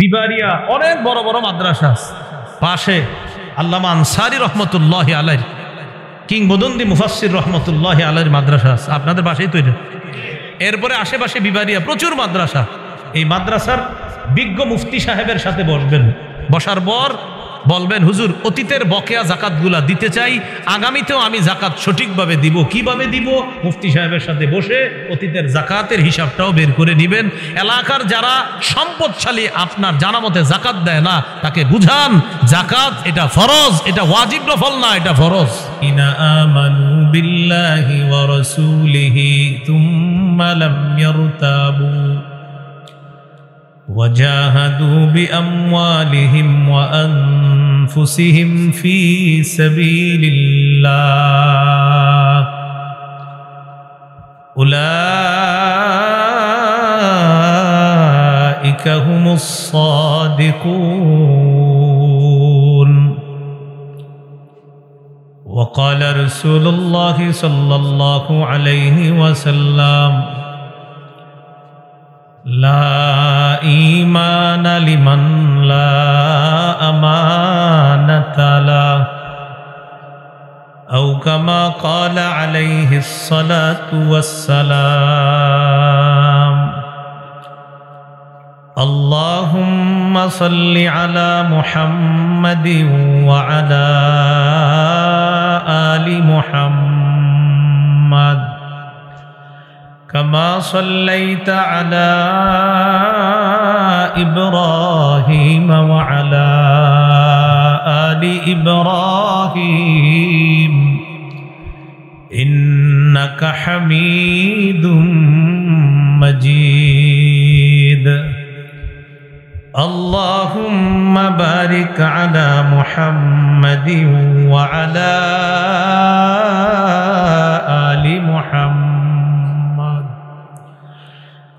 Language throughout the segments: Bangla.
বিবারিয়া অনেক বড় বড় মাদ্রাসা আছে। পাশে আল্লামা আনসারী রহমতুল্লাহ আলাইহির, কিংবদন্তি মুফাসসির রহমতুল্লাহ আলাইহির মাদ্রাসা আছে আপনাদের পাশেই তো। এরপরে আশেপাশে বিবারিয়া প্রচুর মাদ্রাসা। এই মাদ্রাসার বিজ্ঞ মুফতি সাহেবের সাথে বসবেন, বসার পর বলবেন, হুজুর অতীতের বকেয়া জাকাতগুলা দিতে চাই, আগামীতেও আমি জাকাত সঠিকভাবে দিব। কিভাবে দিব? মুফতি সাহেবের সাথে বসে অতীতের জাকাতের হিসাবটাও বের করে নেবেন। এলাকার যারা সম্পদশালী আপনার জানা মতে জাকাত দেয় না, তাকে বুঝান জাকাত এটা ফরজ, এটা ওয়াজিব নফল না, এটা ফরজ। ইনা আমানু বিল্লাহি ওয়া রাসূলিহি তুম্মা লাম ইয়ারতাবু وجاهدوا بأموالهم وأنفسهم في سبيل الله أولئك هم الصادقون وقال رسول الله صلى الله عليه وسلم لا إيمان لمن لا أمانة له أو كما قال عليه الصلاة والسلام اللهم صل على محمد وعلى آل محمد كما صليت على إبراهيم وعلى آل إبراهيم إنك حميد مجيد اللهم بارك على محمد وعلى آل محمد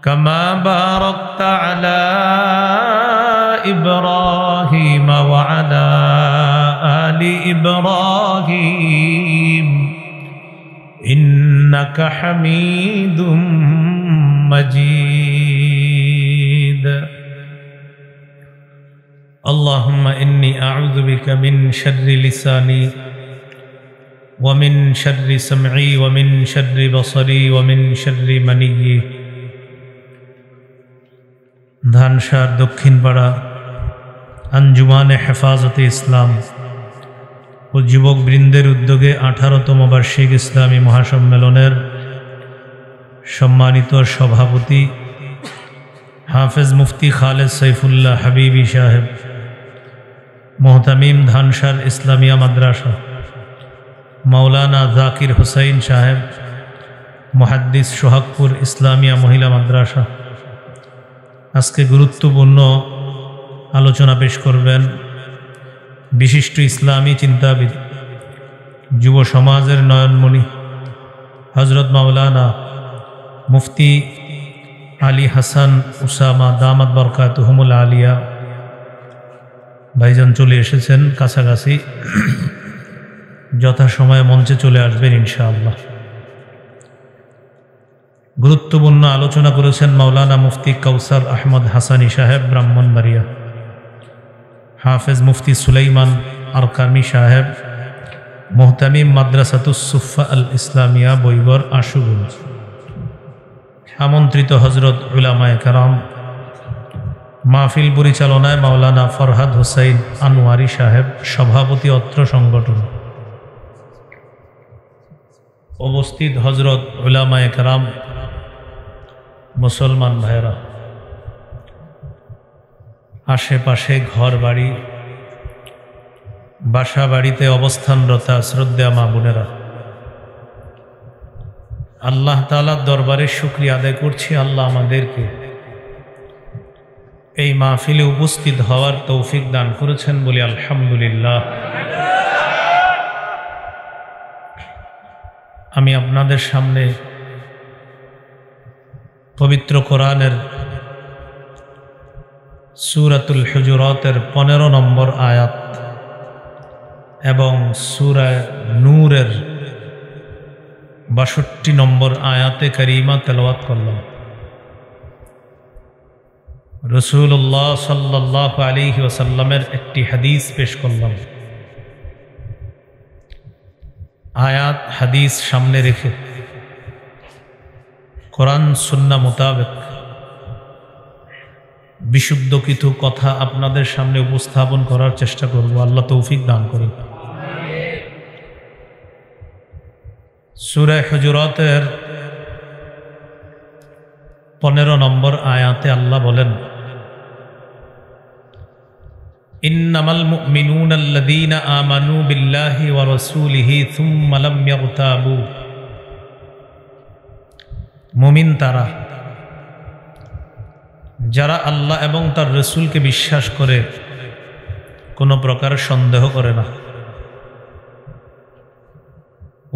كما باركت على إبراهيم وعلى آل إبراهيم إنك حميد مجيد اللهم إني أعوذ بك من شر لساني ومن شر سمعي ومن شر بصري ومن شر مني ধানসার দক্ষিণপাড়া আঞ্জুমানে হেফাজতে ইসলাম ও যুবক বৃন্দের উদ্যোগে 18তম বার্ষিক ইসলামী মহাসম্মেলনের সম্মানিত সভাপতি হাফেজ মুফতি খালেদ সাইফুল্লাহ হাবিবি সাহেব, মোহতামিম ধানসার ইসলামিয়া মাদ্রাসা, মাওলানা জাকির হুসাইন সাহেব, মুহাদ্দিস সোহাগপুর ইসলামিয়া মহিলা মাদ্রাসা, আজকে গুরুত্বপূর্ণ আলোচনা পেশ করবেন বিশিষ্ট ইসলামী চিন্তাবিদ, যুব সমাজের নয়নমণি হযরত মাওলানা মুফতি আলী হাসান উসামা দামাত বরকাতুহুমুল আলিয়া। ভাইজান চলে এসেছেন কাছাকাছি, যথাসময়ে মঞ্চে চলে আসবেন ইনশাআল্লাহ। গুরুত্বপূর্ণ আলোচনা করেছেন মাওলানা মুফতি কাউসার আহমদ হাসানি সাহেব ব্রাহ্মণবাড়িয়া, হাফেজ মুফতি সুলাইমান আরকামি সাহেব, মোহতামিম মাদ্রাসাতুস সুফা আল ইসলামিয়া বৈবর আশুগঞ্জ। আমন্ত্রিত হজরত উলামায়ে কেরাম, মাহফিল পরিচালনায় মাওলানা ফরহাদ হোসাইন আনোয়ারি সাহেব, সভাপতি অত্র সংগঠন। উপস্থিত হজরত উলামায়ে কেরাম, মুসলমান ভাইরা, আশেপাশে ঘর বাড়ি, বাসা বাড়িতে অবস্থানরতা শ্রদ্ধা মা বোনেরা, আল্লাহ তাআলার দরবারে শুকরিয়া আদায় করছি, আল্লাহ আমাদেরকে এই মাহফিলে উপস্থিত হওয়ার তৌফিক দান করেছেন বলে আলহামদুলিল্লাহ। আমি আপনাদের সামনে পবিত্র কোরআনের সূরাতুল হুজুরাতের 15 নম্বর আয়াত এবং সূরা নূরের 62 নম্বর আয়াতে কারিমা তেলাওয়াত করলাম। রাসূলুল্লাহ সাল্লাল্লাহু আলাইহি ওয়াসাল্লামের একটি হাদিস পেশ করলাম। আয়াত হাদিস সামনে রেখে কোরআন সুন্নাহ মোতাবেক বিশুদ্ধ কিছু কথা আপনাদের সামনে উপস্থাপন করার চেষ্টা করব। আল্লাহ তৌফিক দান করুন। সূরা হুজুরাতের 15 নম্বর আয়াতে আল্লাহ বলেন, ইন্নামাল মুমিনুনা আল্লাযীনা আমানু বিল্লাহি ওয়া রাসূলিহি সুম্মা লাম ইয়ারতাবু। মুমিন তারা যারা আল্লাহ এবং তার রাসূলকে বিশ্বাস করে কোনো প্রকার সন্দেহ করে না।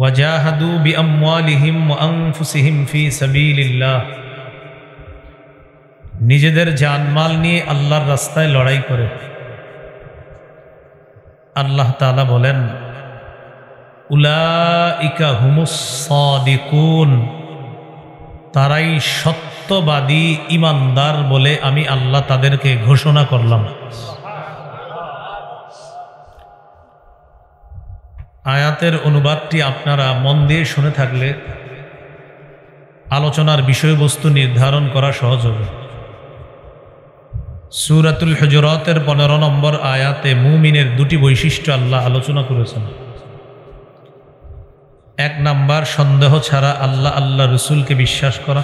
ওয়াজাহাদু বিআমওয়ালিহিম ওয়া আনফুসিহিম ফি সাবিলিল্লাহ, নিজেদের জানমাল নিয়ে আল্লাহর রাস্তায় লড়াই করে। আল্লাহ তাআলা বলেন, উলাইকা হুমুস সাদিকুন, তারাই সত্যবাদী ঈমানদার বলে আমি আল্লাহ তাদেরকে ঘোষণা করলাম। আয়াতের অনুবাদটি আপনারা মন দিয়ে শুনে থাকলে আলোচনার বিষয়বস্তু নির্ধারণ করা সহজ হবে। সূরাতুল হুজুরাতের 15 নম্বর আয়াতে মুমিনের দুটি বৈশিষ্ট্য আল্লাহ আলোচনা করেছেন। 1 নাম্বার, সন্দেহ ছাড়া আল্লাহ রসুলকে বিশ্বাস করা।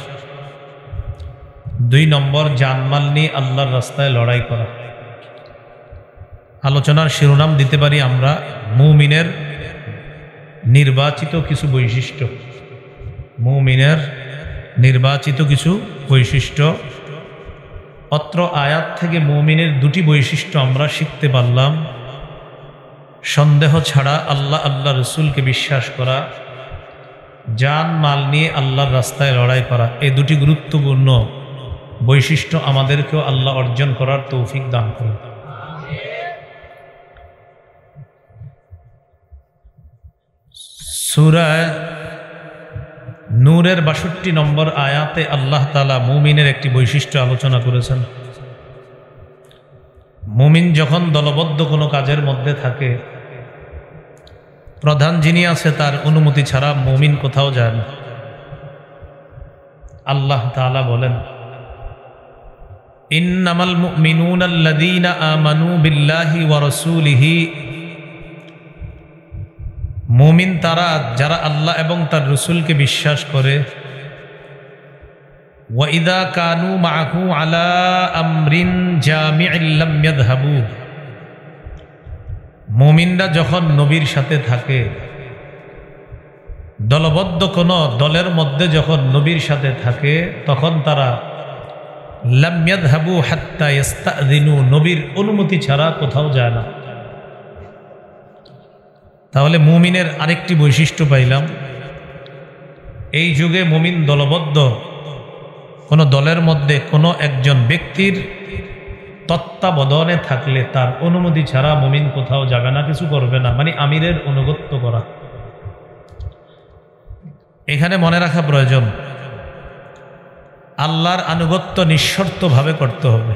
2 নম্বর, জানমাল নিয়ে আল্লাহর রাস্তায় লড়াই করা। আলোচনার শিরোনাম দিতে পারি আমরা মুমিনের নির্বাচিত কিছু বৈশিষ্ট্য। মুমিনের নির্বাচিত কিছু বৈশিষ্ট্য। অত্র আয়াত থেকে মুমিনের দুটি বৈশিষ্ট্য আমরা শিখতে পারলাম। সন্দেহ ছাড়া আল্লাহ রসুলকে বিশ্বাস করা, জান মাল নিয়ে আল্লাহর রাস্তায় লড়াই করা। এই দুটি গুরুত্বপূর্ণ বৈশিষ্ট্য আমাদেরকেও আল্লাহ অর্জন করার তৌফিক দান করুন। সূরা নূরের 62 নম্বর আয়াতে আল্লাহ তাআলা মুমিনের একটি বৈশিষ্ট্য আলোচনা করেছেন। মুমিন যখন দলবদ্ধ কোনো কাজের মধ্যে থাকে, প্রধান যিনি আছে তার অনুমতি ছাড়া মুমিন কোথাও যায় না। আল্লাহ তাআলা বলেন, ইন্নামাল মুমিনুনা আল্লাযীনা আমানু বিল্লাহি ওয়া রাসূলিহি, মুমিন তারা যারা আল্লাহ এবং তার রসুলকে বিশ্বাস করে। ওয়া ইযা কানু মাআহু আলা আমরিন জামি'in লাম ইয়াযহাবু, মুমিনরা যখন নবীর সাথে থাকে, দলবদ্ধ কোন দলের মধ্যে যখন নবীর সাথে থাকে, তখন তারা লাম ইয়াযহাবু হাত্তা ইস্তাযিনু, নবীর অনুমতি ছাড়া কোথাও যায় না। তাহলে মুমিনের আরেকটি বৈশিষ্ট্য পাইলাম। এই যুগে মুমিন দলবদ্ধ কোনো দলের মধ্যে কোনো একজন ব্যক্তির তত্ত্বাবধানে থাকলে তার অনুমতি ছাড়া মুমিন কোথাও যাবে না, কিছু করবে না, মানে আমিরের অনুগত্য করা। এখানে মনে রাখা প্রয়োজন, আল্লাহর আনুগত্য নিঃশর্তভাবে করতে হবে।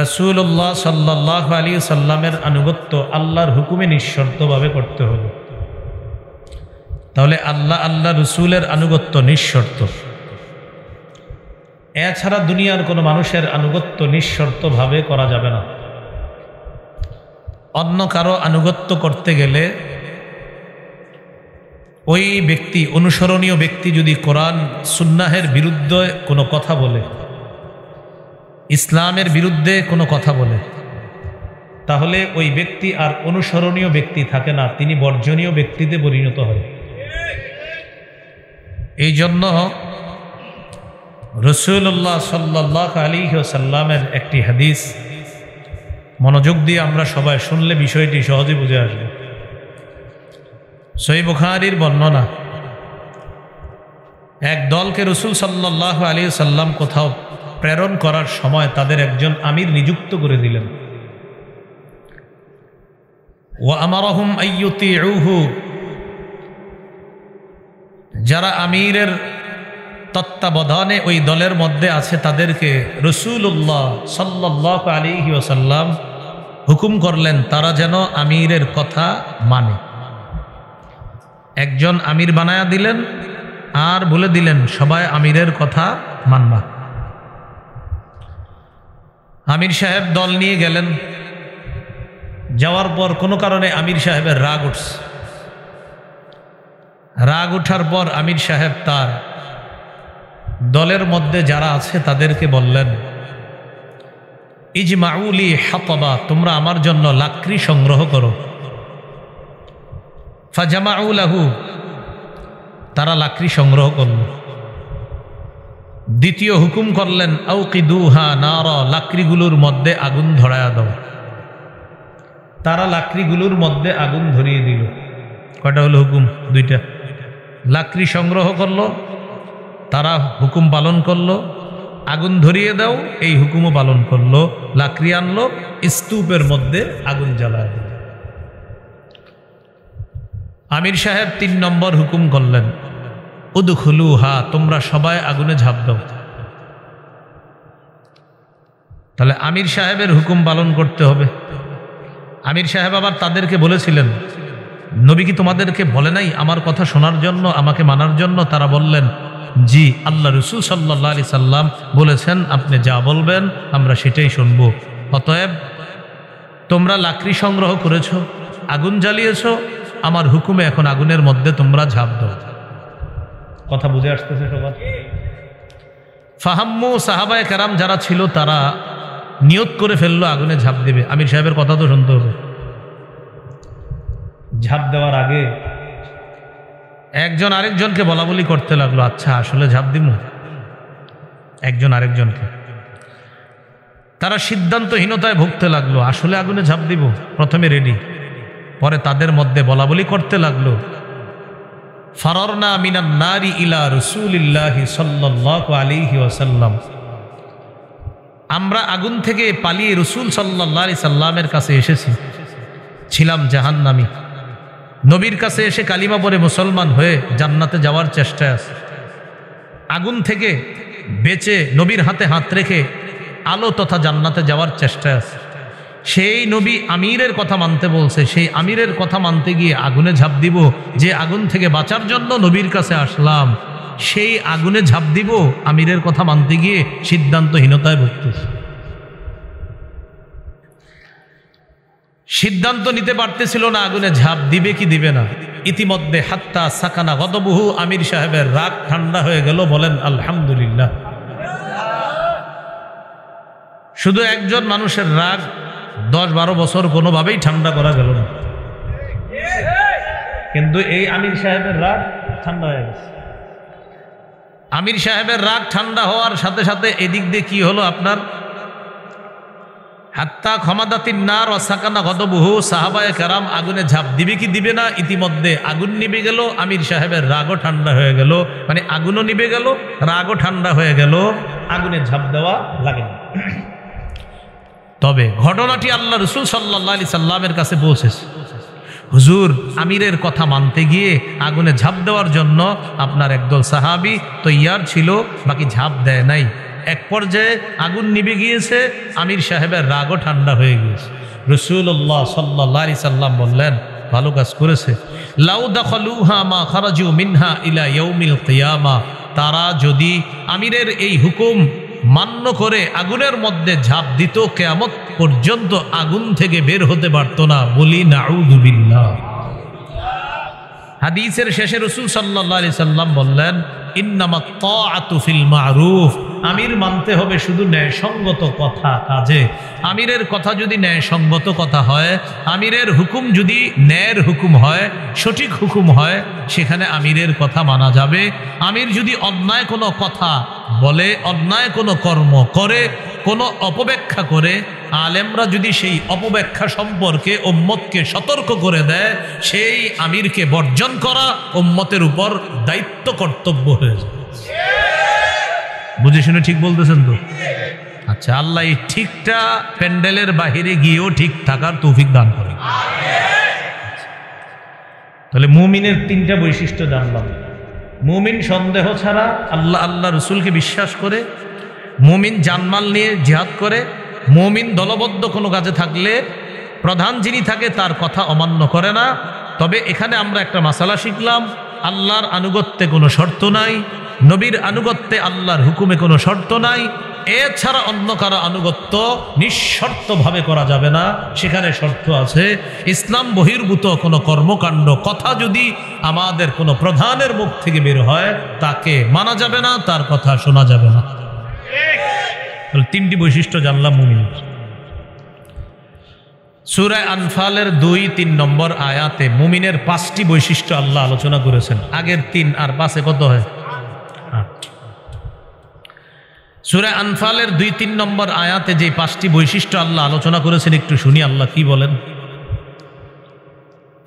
রাসূলুল্লাহ সাল্লাল্লাহু আলাইহি সাল্লামের আনুগত্য আল্লাহর হুকুমে নিঃশর্তভাবে করতে হবে। তাহলে আল্লাহ রসুলের আনুগত্য নিঃশর্ত। এছাড়া দুনিয়ার কোনো মানুষের আনুগত্য নিঃশর্তভাবে করা যাবে না। অন্য কারো আনুগত্য করতে গেলে ওই ব্যক্তি, অনুসরণীয় ব্যক্তি যদি কোরআন সুন্নাহের বিরুদ্ধে কোনো কথা বলে, ইসলামের বিরুদ্ধে কোনো কথা বলে, তাহলে ওই ব্যক্তি আর অনুসরণীয় ব্যক্তি থাকে না, তিনি বর্জনীয় ব্যক্তিতে পরিণত হয়। এই জন্য রাসূলুল্লাহ সাল্লাল্লাহু আলাইহি ওয়াসাল্লামের একটি হাদিস মনোযোগ দিয়ে আমরা সবাই শুনলে বিষয়টি সহজে বুঝে আসবে। সহিহ বুখারীর বর্ণনা, এক দলকে রাসূল সাল্লাল্লাহু আলাইহি ওয়াসাল্লাম কোথাও প্রেরণ করার সময় তাদের একজন আমির নিযুক্ত করে দিলেন। ওয়া আমারহুম আইয়ুতিউহু, যারা আমিরের তত্ত্বাবধানে ওই দলের মধ্যে আছে তাদেরকে রাসূলুল্লাহ সাল্লাল্লাহু আলাইহি ওয়াসাল্লাম হুকুম করলেন তারা যেন আমিরের কথা মানে। একজন আমির বানায়া দিলেন আর বলে দিলেন সবাই আমিরের কথা মানবা। আমির সাহেব দল নিয়ে গেলেন। যাওয়ার পর কোনো কারণে আমির সাহেবের রাগ উঠছে। রাগ উঠার পর আমির সাহেব তার দলের মধ্যে যারা আছে তাদেরকে বললেন, ইজমাউলি হাতবা, তোমরা আমার জন্য লাকড়ি সংগ্রহ করো। ফাজামাউ লাহু, তারা লাকড়ি সংগ্রহ করল। দ্বিতীয় হুকুম করলেন, আউকিদুহা নারা, লাকড়িগুলোর মধ্যে আগুন ধরায়া দাও। তারা লাকড়িগুলোর মধ্যে আগুন ধরিয়ে দিল। কয়টা হলো হুকুম? দুইটা। লাকড়ি সংগ্রহ করলো, তারা হুকুম পালন করলো। আগুন ধরিয়ে দাও, এই হুকুমও পালন করলো। লাকড়ি আনলো, স্তূপের মধ্যে আগুন জ্বালায় দিল। আমির সাহেব ৩ নম্বর হুকুম করলেন, উদখুলুহা, তোমরা সবাই আগুনে ঝাঁপ দাও। তাহলে আমির সাহেবের হুকুম পালন করতে হবে। আমির সাহেব আবার তাদেরকে বলেছিলেন, নবী কি তোমাদেরকে বলে নাই আমার কথা শোনার জন্য, আমাকে মানার জন্য? তারা বললেন, জি, আল্লাহ রাসূল সাল্লাল্লাহু আলাইহি সাল্লাম বলেছেন আপনি যা বলবেন আমরা সেটাই শুনব। অতএব তোমরা লাকড়ি সংগ্রহ করেছো, আগুন জ্বালিয়েছো, আমার হুকুমে এখন আগুনের মধ্যে তোমরা ঝাঁপ দাও। কথা বুঝে আসতেছে সবার? ফাহাম্মু, সাহাবায়ে কেরাম যারা ছিল তারা নিয়ত করে ফেললো আগুনে ঝাঁপ দেবে। আমির সাহেবের কথা তো শুনতে হবে। ঝাঁপ দেওয়ার আগে একজন আরেকজনকে বলা বলি করতে লাগলো, আচ্ছা আসলে ঝাঁপ দিব? একজন আরেকজনকে। তারা সিদ্ধান্তহীনতায় ভুগতে লাগলো, আসলে আগুনে ঝাঁপ দিব? প্রথমে রেডি, পরে তাদের মধ্যে বলা বলি করতে লাগলো, ফারারনা মিনান নারি ইলা রাসূলিল্লাহি সাল্লাল্লাহু আলাইহি ওয়াসাল্লাম, আমরা আগুন থেকে পালিয়ে রাসূল সাল্লাল্লাহু আলাইহি সাল্লামের কাছে এসেছি। ছিলাম জাহান্নামী, নবীর কাছে এসে কালিমা পড়ে মুসলমান হয়ে জান্নাতে যাওয়ার চেষ্টায় আছে। আগুন থেকে বেঁচে নবীর হাতে হাত রেখে আলো তথা জান্নাতে যাওয়ার চেষ্টায় আছে। সেই নবী আমিরের কথা মানতে বলছে, সেই আমিরের কথা মানতে গিয়ে আগুনে ঝাঁপ দিব। যে আগুন থেকে বাঁচার জন্য নবীর কাছে আসলাম, সেই আগুনে ঝাঁপ দিব আমিরের কথা মানতে গিয়ে সিদ্ধান্তহীনতায় ভুগতেছে। সিদ্ধান্ত নিতে পারতেছিল না আগুনে ঝাঁপ দিবে কি দিবে না। ইতিমধ্যে হাত্তা সাকানা গদবহু, আমির সাহেবের রাগ ঠান্ডা হয়ে গেল। বলেন আলহামদুলিল্লাহ। শুধু একজন মানুষের রাগ 10-12 বছর কোনোভাবেই ঠান্ডা করা গেল না, কিন্তু এই আমির সাহেবের রাগ ঠান্ডা হয়ে গেছে। আমির সাহেবের রাগ ঠান্ডা হওয়ার সাথে সাথে এদিক দিয়ে কি হলো আপনার, হাত্তা খমাদাতিন নার ওয়া সাকানা গদবহু, সাহাবায়ে কেরাম আগুনে ঝাঁপ দিবে কি দিবে না। ইতিমধ্যে আগুন নিভে গেল, আমির সাহেবের রাগও ঠান্ডা হয়ে গেল। মানে আগুনও নিভে গেল, রাগও ঠান্ডা হয়ে গেল, আগুনে ঝাঁপ দেওয়া লাগে না। তবে ঘটনাটি আল্লাহ রাসূল সাল্লাল্লাহু আলাইহি সাল্লামের কাছে পৌঁছেছে। হুজুর, আমিরের কথা মানতে গিয়ে আগুনে ঝাঁপ দেওয়ার জন্য আপনার একদল সাহাবী তৈয়ার ছিল, বাকি ঝাঁপ দেয় নাই। এক পর্যায়ে আগুন নিভে গিয়েছে, আমির সাহেবের রাগও ঠান্ডা হয়ে গিয়েছে। রাসূলুল্লাহ সাল্লাল্লাহু আলাইহি সাল্লাম বললেন, ভালো কাজ করেছে। লাউ দাখালুহা মা খারাজু মিনহা ইলা ইয়াউমিল কিয়ামা, তারা যদি আমিরের এই হুকুম মান্য করে আগুনের মধ্যে ঝাঁপ দিত, কিয়ামত পর্যন্ত আগুন থেকে বের হতে পারত না। বলি নাউযু বিল্লাহ। হাদিসের শেষে রাসূল সাল্লাল্লাহু আলাইহি সাল্লাম বললেন, ইন্নামাত তাআতু ফিল মারুফ, আমির মানতে হবে শুধু ন্যায়সঙ্গত কথা কাজে। আমিরের কথা যদি ন্যায়সঙ্গত কথা হয়, আমিরের হুকুম যদি ন্যায়ের হুকুম হয়, সঠিক হুকুম হয়, সেখানে আমিরের কথা মানা যাবে। আমির যদি অন্যায় কোনো কথা বলে, অন্যায় কোনো কর্ম করে, কোনো অপব্যাখ্যা করে, আলেমরা যদি সেই অপব্যাখ্যা সম্পর্কে উম্মতকে সতর্ক করে দেয়, সেই আমিরকে বর্জন করা উম্মতের উপর দায়িত্ব কর্তব্য হয়ে যায়। বুঝে শুনে ঠিক বলতেছেন তো? আচ্ছা, আল্লাহ এই ঠিকটা প্যান্ডেলের বাহিরে গিয়েও ঠিক থাকার তৌফিক দান করে। তাহলে মুমিনের 3টা বৈশিষ্ট্য জানলাম। মুমিন সন্দেহ ছাড়া আল্লাহ রসুলকে বিশ্বাস করে, মুমিন জানমাল নিয়ে জিহাদ করে, মুমিন দলবদ্ধ কোনো কাজে থাকলে প্রধান যিনি থাকে তার কথা অমান্য করে না। তবে এখানে আমরা একটা মাসালা শিখলাম, আল্লাহর আনুগত্যে কোনো শর্ত নাই, নবীর আনুগত্যে আল্লাহর হুকুমে কোনো শর্ত নাই। এছাড়া অন্য কারো আনুগত্য নিঃশর্তভাবে করা যাবে না, সেখানে শর্ত আছে। ইসলাম বহির্ভূত কোনো কর্মকাণ্ড কথা যদি আমাদের কোনো প্রধানের মুখ থেকে বের হয়, তাকে মানা যাবে না, তার কথা শোনা যাবে না। তিনটি বৈশিষ্ট্য জানলাম মুমিনের। সূরা আনফালের 2-3 নম্বর আয়াতে মুমিনের 5টি বৈশিষ্ট্য আল্লাহ আলোচনা করেছেন। আগের 3 আর 5 কত হয়? 8। সূরা আনফালের 2-3 নম্বর আয়াতে যে 5টি বৈশিষ্ট্য আল্লাহ আলোচনা করেছেন, একটু শুনি আল্লাহ কি বলেন।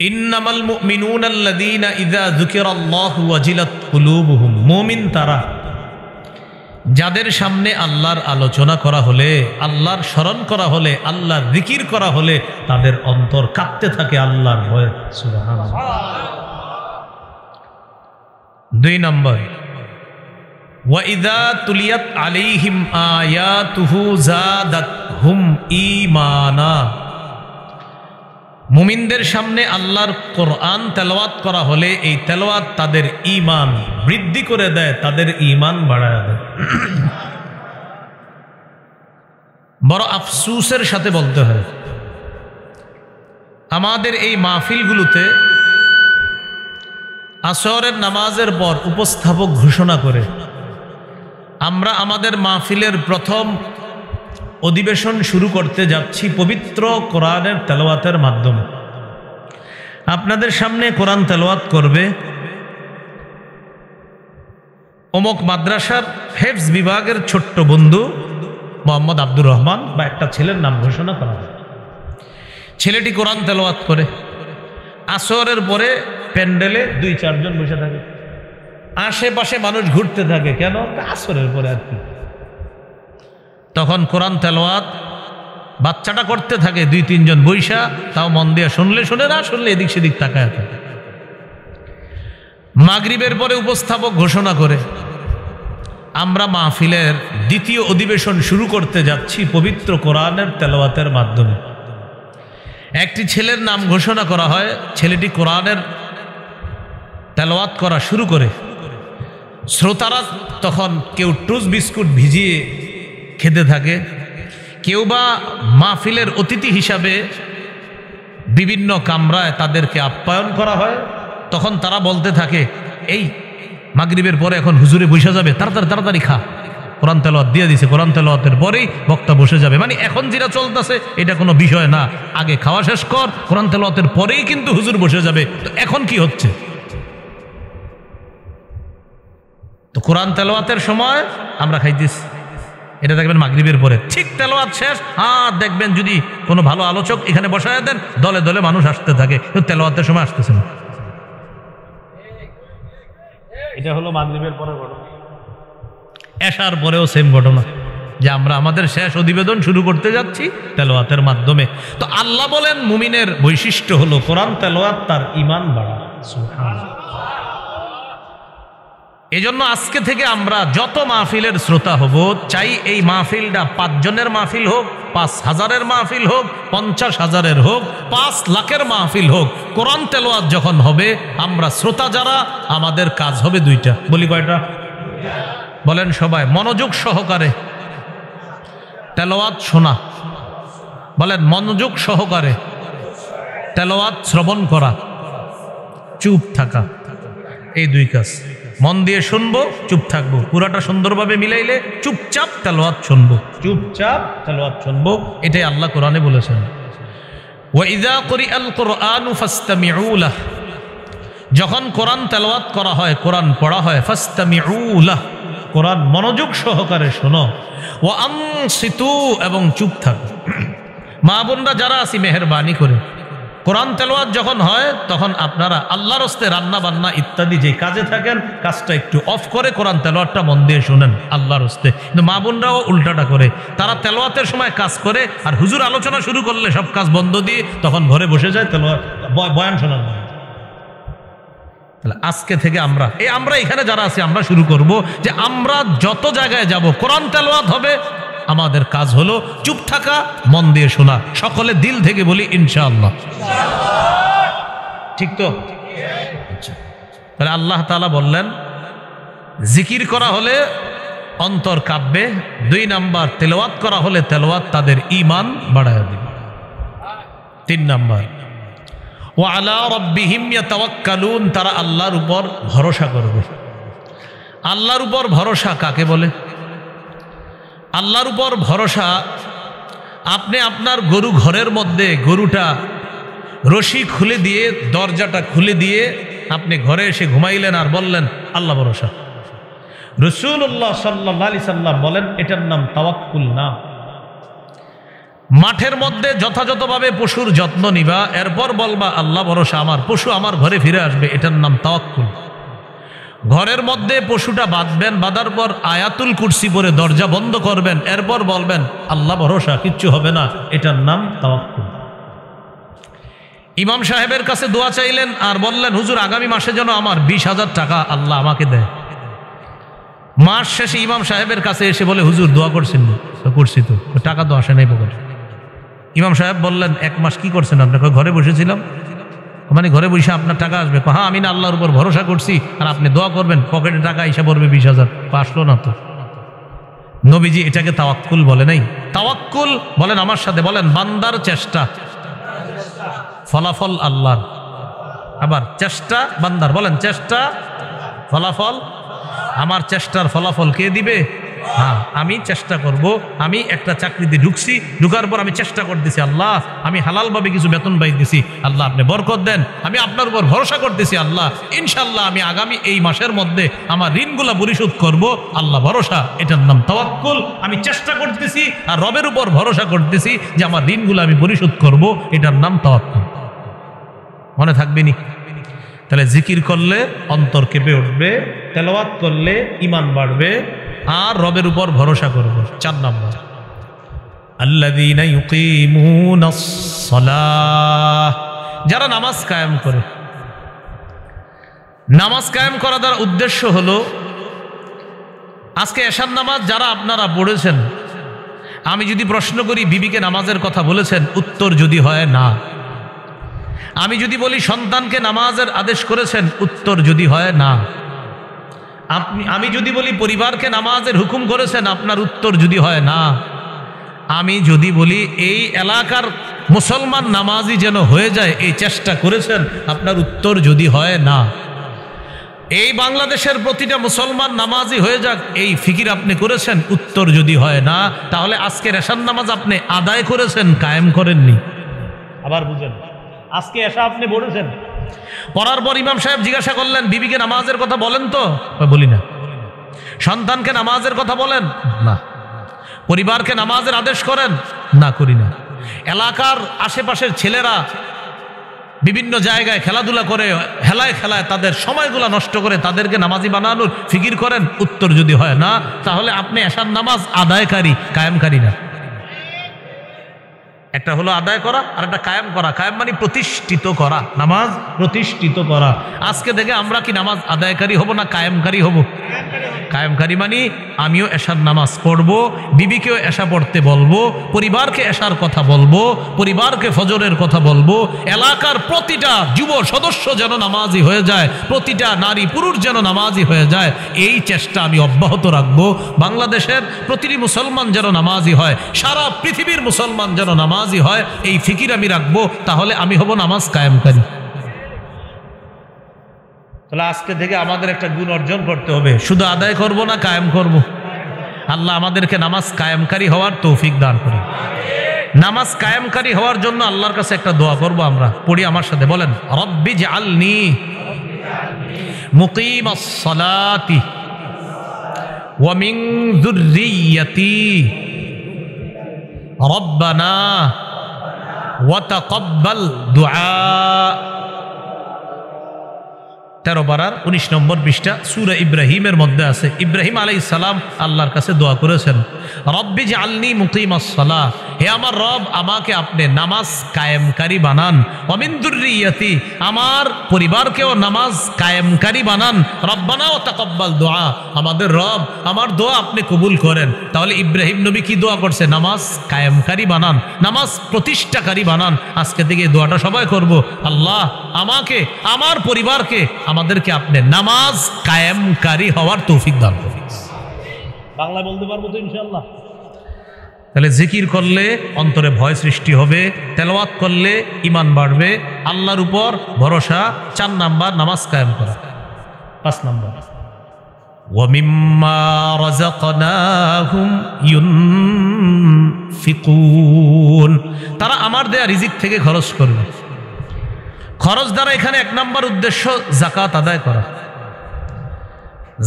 ইন্নামাল মুমিনুনা আল্লাযীনা ইযা যুকিরাল্লাহু ওয়াজিলাত কুলুবুহুম, মুমিন তারা যাদের সামনে আল্লাহর আলোচনা করা হলে, আল্লাহর স্মরণ করা হলে, আল্লাহর জিকির করা হলে তাদের অন্তর কাঁপতে থাকে আল্লাহর ভয়ে। সুবহানাল্লাহ। 2 নম্বর, ওয়া ইযা তুলিয়াত আলাইহিম আয়াতুহু যাদাতহুম ঈমানা, মুমিনদের সামনে আল্লাহর কোরআন তেলাওয়াত করা হলে এই তেলাওয়াত তাদের ঈমান বৃদ্ধি করে দেয়, তাদের ঈমান বাড়ায় দেয়। বড় আফসোসের সাথে বলতে হয়, আমাদের এই মাহফিলগুলোতে আসরের নামাজের পর উপস্থাপক ঘোষণা করে আমরা আমাদের মাহফিলের প্রথম অধিবেশন শুরু করতে যাচ্ছি পবিত্র কোরআনের তেলাওয়াতের মাধ্যমে। আপনাদের সামনে কোরআন তেলাওয়াত করবে অমুক মাদ্রাসার হেফজ বিভাগের ছোট্ট বন্ধু মোহাম্মদ আব্দুর রহমান, বা একটা ছেলের নাম ঘোষণা করা হয়। ছেলেটি কোরআন তেলাওয়াত করে, আসরের পরে প্যান্ডেলে 2-4 জন বসে থাকে, আশেপাশে মানুষ ঘুরতে থাকে। কেন? আসরের পরে আর কি। তখন কোরআন তেলাওয়াত বাচ্চাটা করতে থাকে, 2-3 জন বৈশা, তাও মন দিয়ে শুনলে শুনে, না শুনলে এদিক সেদিক তাকায় থাকে। মাগরিবের পরে উপস্থাপক ঘোষণা করে আমরা মাহফিলের দ্বিতীয় অধিবেশন শুরু করতে যাচ্ছি পবিত্র কোরআনের তেলাওয়াতের মাধ্যমে। একটি ছেলের নাম ঘোষণা করা হয়, ছেলেটি কোরআনের তেলাওয়াত করা শুরু করে। শ্রোতারা তখন কেউ টুস বিস্কুট ভিজিয়ে খেতে থাকে, কেউ বা মাহফিলের অতিথি হিসাবে বিভিন্ন কামরায় তাদেরকে আপ্যায়ন করা হয়। তখন তারা বলতে থাকে, এই মাগরিবের পরে এখন হুজুরে বসে যাবে, তাড়াতাড়ি খা, কোরআন তেলাওয়াত দিয়ে দিছে, কোরআন তেলাওয়াতের পরেই বক্তা বসে যাবে। মানে এখন যেটা চলতেছে এটা কোনো বিষয় না, আগে খাওয়া শেষ কর, কোরআন তেলাওয়াতের পরেই কিন্তু হুজুর বসে যাবে। তো এখন কি হচ্ছে? তো কোরআন তেলাওয়াতের সময় আমরা খাইতেছি, এটা দেখবেন মাগরিবের পরে। ঠিক তেলাওয়াত শেষ, দেখবেন যদি কোনো ভালো আলোচক এখানে বসায় দেন, দলে দলে মানুষ আসতে থাকে, কিন্তু তেলাওয়াতের সময় আসতেছে না। এটা হলো মাগরিবের পরে ঘটনা। এশার পরেও সেম ঘটনা, যে আমরা আমাদের শেষ অধিবেদন শুরু করতে যাচ্ছি তেলাওয়াতের মাধ্যমে। তো আল্লাহ বলেন মুমিনের বৈশিষ্ট্য হলো কোরআন তেলাওয়াত তার ঈমান বাড়ায়। সুবহানাল্লাহ। এজন্য আজকে থেকে আমরা যত মাহফিলের শ্রোতা হব, চাই এই মাহফিলটা 5 জনের মাহফিল হোক, 5,000-এর মাহফিল হোক, 50,000-এর হোক, 5 লাখের মাহফিল হোক, কোরআন তেলাওয়াত যখন হবে আমরা শ্রোতা যারা, আমাদের কাজ হবে 2টা। বলি কয়টা? বলেন সবাই। মনোযোগ সহকারে তেলাওয়াত শোনা, বলেন মনোযোগ সহকারে তেলাওয়াত শ্রবণ করা, চুপ থাকা। এই 2 কাজ। মন দিয়ে শুনবো, চুপ থাকবো, পুরাটা সুন্দরভাবে মিলাইলে চুপচাপ তেলাওয়াত শুনবো, চুপচাপ তেলাওয়াত শুনবো। এটাই আল্লাহ কোরআনে বলেছেন, ওয়া ইযা কুরিআল কুরআনু ফাসতামিউ লাহ, যখন কোরআন তেলাওয়াত করা হয়, কোরআন পড়া হয়, ফাসতামিউ লাহ, কোরআন মনোযোগ সহকারে শোনো, ওয়া আনসিতু, এবং চুপ থাকো। মা বোনরা যারা আছি মেহেরবানি করে কোরআন তেলাওয়াত যখন হয় তখন আপনারা আল্লাহর হস্তে রান্না বান্না ইত্যাদি যে কাজে থাকেন, কাজটা একটু অফ করে কোরআন তেলাওয়াতটা মন দিয়ে শুনেন আল্লাহর হস্তে। কিন্তু মা বোনরাও উল্টাটা করে, তারা তেলাওয়াতের সময় কাজ করে, আর হুজুর আলোচনা শুরু করলে সব কাজ বন্ধ দিয়ে তখন ঘরে বসে যায় তেলাওয়াত বয়ান শোনার। তাহলে আজকে থেকে আমরা এখানে যারা আছি আমরা শুরু করব যে আমরা যত জায়গায় যাব কোরআন তেলাওয়াত হবে, আমাদের কাজ হলো চুপ থাকা, মন দিয়ে শোনা। সকলে দিল থেকে বলি ইনশাআল্লাহ। ঠিক তো? তাহলে আল্লাহ তাআলা বললেন জিকির করা হলে অন্তর কাঁপবে, 2 নাম্বার তেলাওয়াত করা হলে তেলাওয়াত তাদের ঈমান বাড়ায় দিবে, 3 নাম্বার ওয়া আলা রাব্বিহিম ইয়াতাওয়াক্কালুন, তারা আল্লাহর উপর ভরসা করবে। আল্লাহর উপর ভরসা কাকে বলে? আল্লাহর উপর ভরসা, আপনি আপনার গরু ঘরের মধ্যে গরুটা রশি খুলে দিয়ে দরজাটা খুলে দিয়ে আপনি ঘরে এসে ঘুমাইলেন আর বললেন আল্লাহ ভরসা। রাসূলুল্লাহ সাল্লাল্লাহু আলাইহি সাল্লাম বলেন এটার নাম তাওয়াক্কুল না। মাঠের মধ্যে যথাযথভাবে পশুর যত্ন নিবা, এরপর বলবা আল্লাহ ভরসা, আমার পশু আমার ঘরে ফিরে আসবে, এটার নাম তাওয়াক্কুল। ঘরের মধ্যে পশুটা বাঁধবেন, বাঁধার পর আয়াতুল কুরসি পড়ে দরজা বন্ধ করবেন, এরপর বলবেন আল্লাহ ভরসা, কিচ্ছু হবে না, এটার নাম তাওয়াক্কুল। ইমাম সাহেবের কাছে দোয়া চাইলেন আর বললেন হুজুর আগামী মাসে যেন আমার 20,000 টাকা আল্লাহ আমাকে দেয়। মাস শেষে ইমাম সাহেবের কাছে এসে বলে হুজুর দোয়া করছেন? করছি তো, টাকা তো আসে নাই পকেটে। ইমাম সাহেব বললেন 1 মাস কি করছেন আপনাকে? ঘরে বসেছিলাম। মানে ঘরে বসে আপনার টাকা আসবে? হ্যাঁ, আমি না আল্লাহর উপর ভরসা করছি আর আপনি দোয়া করবেন পকেটে টাকা এসে পড়বে 20,000। আসলো না তো। নবীজি এটাকে তাওয়াক্কুল বলে নাই। তাওয়াক্কুল বলেন আমার সাথে, বলেন বান্দার চেষ্টা, ফলাফল আল্লাহর। আবার চেষ্টা বান্দার, বলেন চেষ্টা, ফলাফল আমার। চেষ্টার ফলাফল কে দিবে? হ্যাঁ, আমি চেষ্টা করব। আমি একটা চাকরিতে ঢুকছি, ঢুকার পর আমি চেষ্টা করতেছি আল্লাহ আমি হালালভাবে কিছু বেতন পাইতেছি, আল্লাহ আপনি বরকত দেন, আমি আপনার উপর ভরসা করতেছি আল্লাহ, ইনশাল্লাহ আমি আগামী এই মাসের মধ্যে আমার ঋণগুলা পরিশোধ করব, আল্লাহ ভরসা, এটার নাম তাওয়াক্কুল। আমি চেষ্টা করতেছি আর রবের উপর ভরসা করতেছি যে আমার ঋণগুলো আমি পরিশোধ করব, এটার নাম তাওয়াক্কুল। মনে থাকবে নি? তাহলে জিকির করলে অন্তর কেঁপে উঠবে, তেলাওয়াত করলে ঈমান বাড়বে, আর রবের উপর ভরসা করব। 4 নম্বর আল্লাযীনা ইউকিমুনাস সালাহ, যারা নামাজ কায়েম করে। নামাজ কায়েম করা দ্বারা উদ্দেশ্য হলো, আজকে এশার নামাজ যারা আপনারা পড়েছেন, আমি যদি প্রশ্ন করি বিবিকে নামাজের কথা বলেছেন? উত্তর যদি হয় না। আমি যদি বলি সন্তানকে নামাজের আদেশ করেছেন? উত্তর যদি হয় না। আমি যদি বলি পরিবারকে নামাজের হুকুম করেছেন? আপনার উত্তর যদি হয় না। আমি যদি বলি এই এলাকার মুসলমান নামাজি যেন হয়ে যায় এই চেষ্টা করেছেন? আপনার উত্তর যদি হয় না। এই বাংলাদেশের প্রতিটা মুসলমান নামাজি হয়ে যাক এই ফিকির আপনি করেছেন? উত্তর যদি হয় না, তাহলে আজকে এশার নামাজ আপনি আদায় করেছেন, কায়েম করেননি। আবার বুঝেন, আজকে এশা আপনি পড়েছেন, পড়ার পর ইমাম সাহেব জিজ্ঞাসা করলেন বিবিকে নামাজের কথা বলেন তো? বলি না। সন্তানকে নামাজের কথা বলেন? না। পরিবারকে নামাজের আদেশ করেন? না, করি না। এলাকার আশেপাশের ছেলেরা বিভিন্ন জায়গায় খেলাধুলা করে, হেলায় খেলায় তাদের সময়গুলো নষ্ট করে তাদেরকে নামাজি বানানোর ফিকির করেন? উত্তর যদি হয় না, তাহলে আপনি এশার নামাজ আদায়কারী, কায়েমকারী না। একটা হলো আদায় করা আর একটা কায়েম করা। কায়েম মানে প্রতিষ্ঠিত করা, নামাজ প্রতিষ্ঠিত করা। আজকে থেকে আমরা কি নামাজ আদায়কারী হব না কায়েমকারী হব? কায়েমকারী মানে আমিও এশার নামাজ পড়বো, বিবিকেও এশা পড়তে বলবো, পরিবারকে এশার কথা বলবো, পরিবারকে ফজরের কথা বলবো, এলাকার প্রতিটা যুব সদস্য যেন নামাজি হয়ে যায়, প্রতিটা নারী পুরুষ যেন নামাজি হয়ে যায়, এই চেষ্টা আমি অব্যাহত রাখবো। বাংলাদেশের প্রতিটি মুসলমান যেন নামাজি হয়, সারা পৃথিবীর মুসলমান যেন নামাজি হয়, এই ফিকির আমি রাখবো। তাহলে আমি হব নামাজ কায়েমকারী। তাহলে আজকে থেকে আমাদের একটা গুণ অর্জন করতে হবে, শুধু আদায় করব না, কায়েম করব। আল্লাহ আমাদেরকে নামাজ কায়েমকারী হওয়ার তৌফিক দান করে। নামাজ কায়েমকারী হওয়ার জন্য আল্লাহর কাছে একটা দোয়া করব, আমরা পড়ি আমার সাথে, বলেন রব্বি জাআলনি মুকিমাস সালাতি ওয়া মিন যুররিয়্যাতি রব্বানা ওয়া তাকাব্বাল দুআ। 13 পারার 19 নম্বর পৃষ্ঠা সূরা ইব্রাহিমের মধ্যে আছে। ইব্রাহিম আলাইহিস সালাম আল্লাহর কাছে দোয়া করেছেন, রব্বি জাআলনি মুকিমাস সালাহ, হে আমার রব আমাকে আপনি নামাজ কায়েমকারী বানান, ওয়া মিন যুররিয়াতি, আমার পরিবারকেও নামাজ কায়েমকারী বানান, রব্বানা ওয়া তাকাব্বাল দুআ, আমাদের রব আমার দোয়া আপনি কবুল করেন। তাহলে ইব্রাহিম নবী কি দোয়া করছে? নামাজ কায়েমকারী বানান, নামাজ প্রতিষ্ঠাকারী বানান। আজকে থেকে এই দোয়াটা সবাই করব, আল্লাহ আমাকে, আমার পরিবারকে, আমাদেরকে আপনি নামাজ কায়েমকারী হওয়ার তৌফিক দান করুন। বাংলা বলতে পারবো তো ইনশাআল্লাহ? তাহলে জিকির করলে অন্তরে ভয় সৃষ্টি হবে, তেলাওয়াত করলে ঈমান বাড়বে, আল্লাহর উপর ভরসা। 4 নাম্বার নামাজ কায়েম করা। 5 নাম্বার ওয়া মিম্মা রাযাকনাহুম ইউনফিকুন, তারা আমার দেয়া রিজিক থেকে খরচ করবে। খরচ দ্বারা এখানে 1 নাম্বার উদ্দেশ্য যাকাত আদায় করা।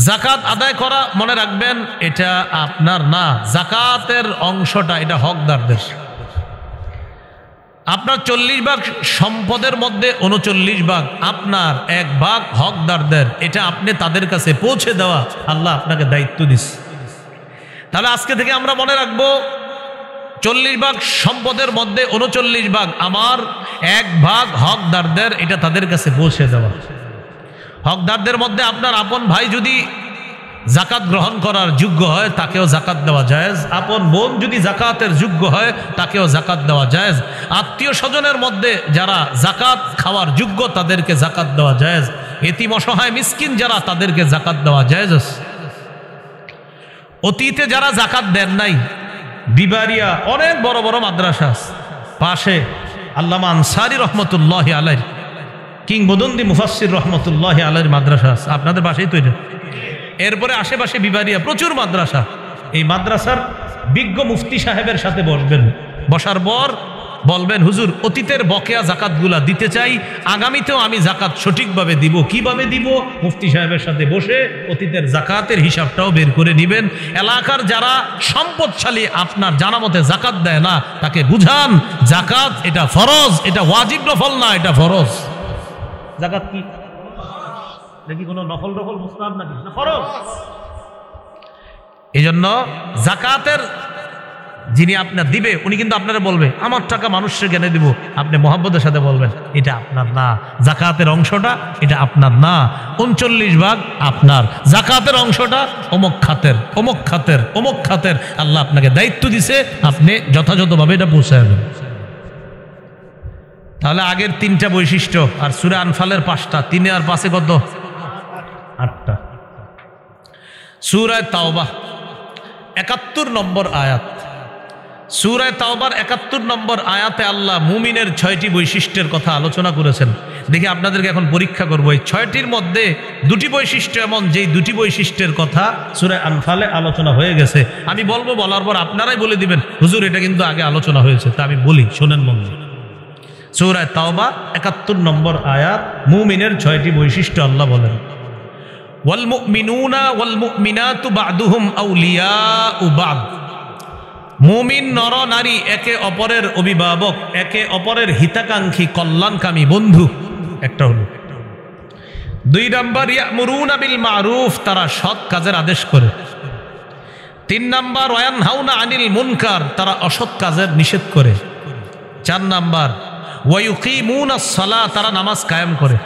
যাকাত আদায় করা মনে রাখবেন এটা আপনার না, যাকাতের অংশটা এটা হকদারদের। আপনার 40 ভাগ সম্পদের মধ্যে 39 ভাগ আপনার, 1 ভাগ হকদারদের। এটা আপনি তাদের কাছে পৌঁছে দেওয়া আল্লাহ আপনাকে দায়িত্ব দিচ্ছে। তাহলে আজকে থেকে আমরা মনে রাখবো 40 ভাগ সম্পদের মধ্যে 39 ভাগ আমার, 1 ভাগ হকদারদের, এটা তাদের কাছে পৌঁছে দেওয়া। হকদারদের মধ্যে আপনার আপন ভাই যদি যাকাত গ্রহণ করার যোগ্য হয় তাকেও যাকাত দেওয়া জায়েজ, আপন বোন যদি যাকাতের যোগ্য হয় তাকেও যাকাত দেওয়া জায়েজ, আত্মীয় স্বজনের মধ্যে যারা যাকাত খাওয়ার যোগ্য তাদেরকে যাকাত দেওয়া জায়েজ, এতিম অসহায় মিসকিন যারা তাদেরকে যাকাত দেওয়া জায়েজ। অতীতে যারা যাকাত দেন নাই, বিবারিয়া অনেক বড় বড় মাদ্রাসা পাশে আল্লামা আনসারী রহমতুল্লাহি আলাইহি, কিংবদন্তি মুফাসসির রহমতুল্লাহি আলাইহির মাদ্রাসা আছে আপনাদের পাশেই তো এটা। এরপরে আশেপাশে বিবারিয়া প্রচুর মাদ্রাসা। এই মাদ্রাসার বিজ্ঞ মুফতি সাহেবের সাথে বসবেন, বসার পর বলবেন, হুজুর অতীতের বকেয়া জাকাতগুলা দিতে চাই, আগামীতেও আমি জাকাত সঠিকভাবে দিব। কিভাবে দিব? মুফতি সাহেবের সাথে বসে অতীতের জাকাতের হিসাবটাও বের করে নেবেন। এলাকার যারা সম্পদশালী আপনার জানা মতে জাকাত দেয় না তাকে বুঝান জাকাত এটা ফরজ, এটা ওয়াজিব নফল না, এটা ফরজ। জাকাত কি দেখি কোনো নফল নফল মুস্তাহাব নাকি? না, ফরজ। এই জন্য জাকাতের যিনি আপনার দিবে উনি কিন্তু আপনারা বলবে আমার টাকা মানুষের জ্ঞানে দিব, আপনি মহব্বতের সাথে বলবেন এটা আপনার না, জাকাতের অংশটা এটা আপনার না, 39 ভাগ আপনার, জাকাতের অংশটা অমুক খাতের, অমুক খাতের, অমুক খাতের। আল্লাহ আপনাকে দায়িত্ব দিছে, আপনি যথাযথভাবে এটা পৌঁছাবেন। তাহলে আগের 3টা বৈশিষ্ট্য আর সূরা আনফালের 5টা, 3 আর 5 কত? 8টা। সূরা তাওবা 71 নম্বর আয়াত। সূরা তাওবার 71 নম্বর আয়াতে আল্লাহ মুমিনের 6টি বৈশিষ্ট্যের কথা আলোচনা করেছেন। দেখি আপনাদেরকে এখন পরীক্ষা করবো, এই 6টির মধ্যে 2টি বৈশিষ্ট্য এমন যেই 2টি বৈশিষ্ট্যের কথা সূরা আনফালে আলোচনা হয়ে গেছে। আমি বলবো, বলার পর আপনারাই বলে দিবেন হুজুর এটা কিন্তু আগে আলোচনা হয়েছে। তা আমি বলি, শোনেন মন দিয়ে। সূরা তাওবা 71 নম্বর আয়াত, মুমিনের 6টি বৈশিষ্ট্য আল্লাহ বলেন, ওয়াল মুমিনুনা ওয়াল মুমিনাতু বা'দুহুম আউলিয়াউ বা'দ। মুমিন নর নারী একে অপরের অভিভাবক, একে অপরের হিতাকাঙ্ক্ষী, কল্যাণকামী বন্ধু। একটা হলো। 2 নাম্বার ইয়ামুরুনা বিল মারুফ, তারা সৎ কাজের আদেশ করে। 3 নাম্বার ওয়ায়ানহাউনা আনিল মুনকার, তারা অসৎ কাজের নিষেধ করে। 4 নাম্বার ওয়ায়ুকিমুনাস সালাহ, তারা নামাজ কায়েম করে।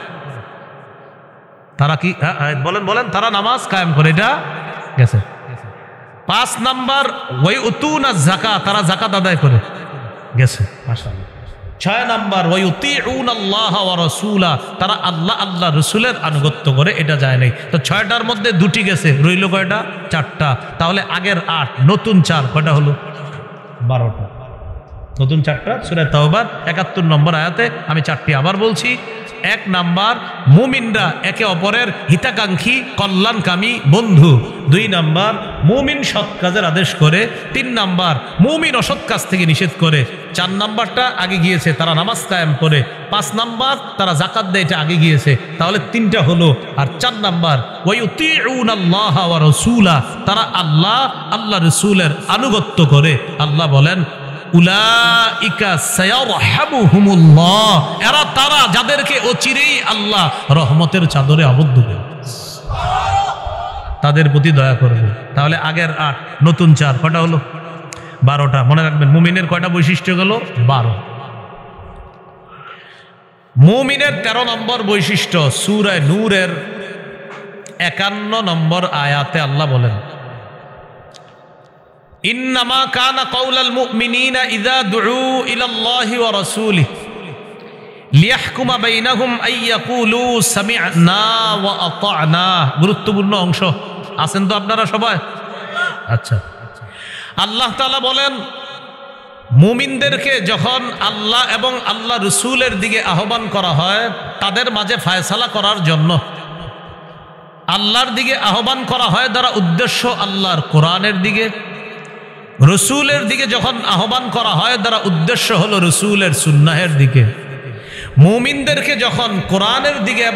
তারা কি বলেন বলেন, তারা নামাজ কায়েম করে, এটা গেছে। 5 নাম্বার ওয়ায়ুতুনাজ যাকাত, তারা যাকাত আদায় করে, গেছে মাশাআল্লাহ। 6 নাম্বার ওয়ায়ুতিউনাল্লাহ ওয়া রাসূলা, তারা আল্লাহ আল্লাহ রাসূলের আনুগত্য করে, এটা যায় নাই। তো 6টার মধ্যে 2টি গেছে, রইল কয়টা? 4টা। তাহলে আগের 8, নতুন 4, কয়টা হলো? 12টা। নতুন 4টা সূরা তাওবার 71 নম্বর আয়াতে। আমি 4টি আবার বলছি। 1 নাম্বার মুমিনরা একে অপরের হিতাকাঙ্ক্ষী, কল্যাণকামী বন্ধু। 2 নাম্বার মুমিন সৎ কাজের আদেশ করে। 3 নাম্বার মুমিন অসৎ কাজ থেকে নিষেধ করে। 4 নাম্বারটা আগে গিয়েছে, তারা নামাজ কায়েম করে। 5 নাম্বার তারা যাকাত দেয়, এটা আগে গিয়েছে। তাহলে 3টা হলো। আর 4 নাম্বার ওয়ায়ুতিউনাল্লাহ ওয়া রাসূলা, তারা আল্লাহ আল্লাহ রাসূলের আনুগত্য করে। আল্লাহ বলেন উলাইকা সায়ারহামুহুমুল্লাহ, এরা তারা যাদেরকে অচিরেই আল্লাহ রহমতের চাদরে আবদ্ধ করবে, তাদের প্রতি দয়া করবে। তাহলে আগের 8, নতুন 4, কয়টা হলো? 12টা। মনে রাখবেন মুমিনের কয়টা বৈশিষ্ট্য গেল? 12। মুমিনের 13 নম্বর বৈশিষ্ট্য সূরা নূরের 51 নম্বর আয়াতে আল্লাহ বলেন, ইন্নামা কানা কাউলাল মুমিনিনা ইযা দুউ ইলাল্লাহি ওয়া রাসূলিহি লিয়াহকুমা বাইনাহুম আইয়াকুলু সামি'না ওয়া আতা'না। গুরুত্বপূর্ণ অংশ, আছেন তো আপনারা সবাই? আচ্ছা, আল্লাহ তাআলা বলেন মুমিনদেরকে যখন আল্লাহ এবং আল্লাহ রসুলের দিকে আহ্বান করা হয়, তাদের মাঝে ফায়সালা করার জন্য আল্লাহর দিকে আহ্বান করা হয়, দ্বারা উদ্দেশ্য আল্লাহর কোরআনের দিকে। রসুলের দিকে যখন আহ্বান করা হয়, দ্বারা উদ্দেশ্য হলো রসুলের সুন্নাহের দিকে। মুমিনদেরকে যখন কোরআনের দিকে এবং